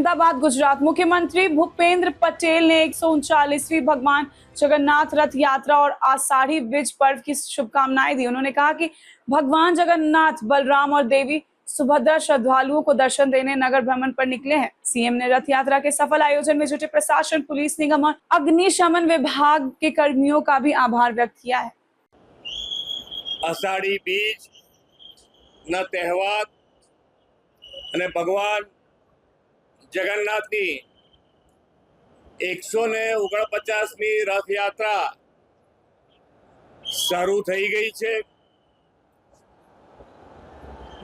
अहमदाबाद गुजरात। मुख्यमंत्री भूपेंद्र पटेल ने 139वीं भगवान जगन्नाथ रथ यात्रा और आषाढ़ी बीज पर्व की शुभकामनाएं दी। उन्होंने कहा कि भगवान जगन्नाथ, बलराम और देवी सुभद्रा श्रद्धालुओं को दर्शन देने नगर भ्रमण पर निकले हैं। सीएम ने रथ यात्रा के सफल आयोजन में जुटे प्रशासन, पुलिस निगम और अग्निशमन विभाग के कर्मियों का भी आभार व्यक्त किया है। आषाढ़ी बीज ना तहेवार અને ભગવાન જગન્નાથની 149મી રથયાત્રા શરૂ થઈ ગઈ છે।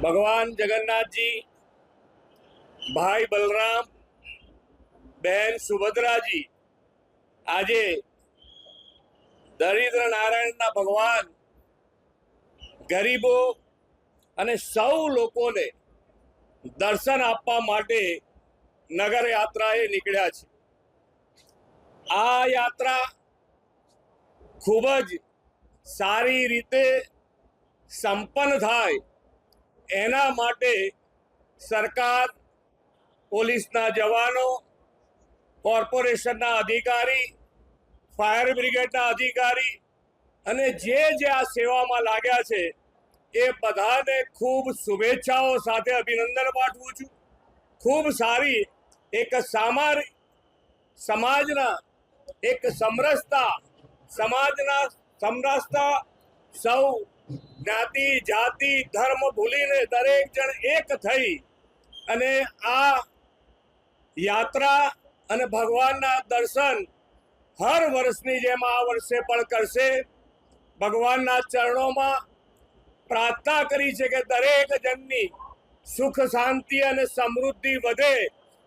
ભગવાન જગન્નાથજી, ભાઈ બલરામ, બહેન સુભદ્રાજી આજે દરિદ્ર નારાયણના ભગવાન ગરીબો અને સૌ લોકોને દર્શન આપવા માટે નગર યાત્રાએ નીકળ્યા છે। આ યાત્રા ખૂબ જ સારી રીતે સંપન્ન થાય એના માટે સરકાર, પોલીસના જવાનો, કોર્પોરેશનના અધિકારી, ફાયર બ્રિગેડના અધિકારી અને જે આ સેવામાં લાગ્યા છે એ બધાને ખૂબ શુભેચ્છાઓ સાથે અભિનંદન પાઠવું છું। ખૂબ સારી એક સમાજના એક સમરસતા સૌ જ્ઞાતિ જાતિ ધર્મ ભૂલીને દરેક જણ એક થઈ અને આ યાત્રા અને ભગવાનના દર્શન હર વર્ષની જેમ આ વર્ષે પણ કરશે। ભગવાનના ચરણોમાં प्रार्थना करी है कि दरेक जननी सुख शांति और समृद्धि वधे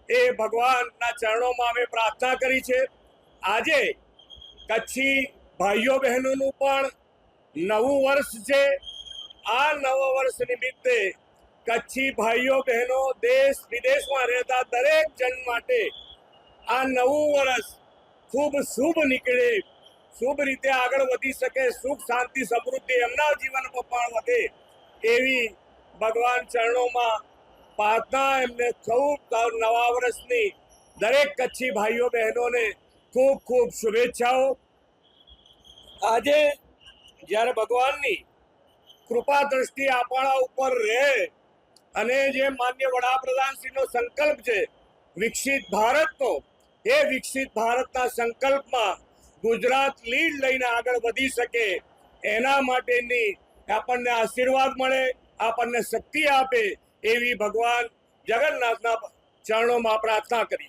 ए भगवान ना चरणों में अमे प्रार्थना करी है। आजे कच्छी भाईओ बहनों पण नवुं वर्ष है। आ नव वर्ष निमित्ते कच्छी भाईओ बहनों देश विदेश में रहता दरेक जन माटे आ नवुं वर्ष खूब शुभ निकले, शुभ रीते आगळ वधी सके, सुख शांति समृद्धि एमना जीवन में पण वधे एवी भगवान चरणों में प्रार्थना। एमने खूब नवा वर्षनी दरेक कच्छी भाईओ बहनों ने खूब खूब शुभेच्छाओ। आजे ज्यारे भगवाननी कृपा दृष्टि आपणा उपर रहे अने जे माननीय वडाप्रधानश्रीनो संकल्प है विकसित भारतनो, ए विकसित भारतना संकल्पमां गुजरात लीड लईने आगळ वधी सके एना माटेनी आपणने आशीर्वाद मळे, आपणने शक्ति आपे एवी भगवान जगन्नाथना चरणों में प्रार्थना करी।